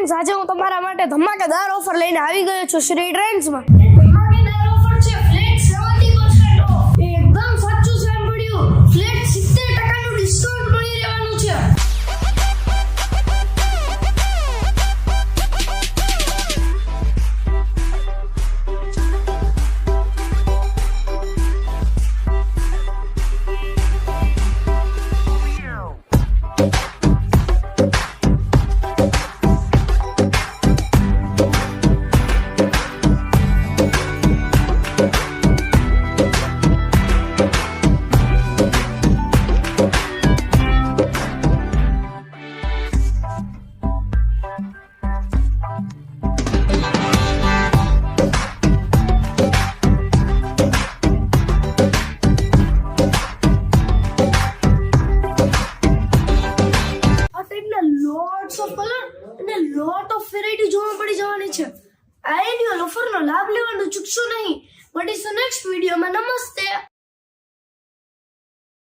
Friends, આજે હું તમારા માટે ધમાકેદાર ઓફર લઈને આવી ગયો છું શ્રી ટ્રેન્ડ્સમાં. ધમાકેદાર ઓફર છે ફ્લેટ 70% ઓફ. એકદમ સાચું સાંભળ્યું, ફ્લેટ 70% નું ડિસ્કાઉન્ટ મળી રહેવાનું છે. લોટ્સ ઓફ કલર અને લોટ ઓફ વેરાયટી જોવા મળી જવાની છે. આ એન્યુઅલ ઓફરનો લાભ લેવાનું ચૂકશો નહીં. મળીશું નેક્સ્ટ વિડીયોમાં. નમસ્તે.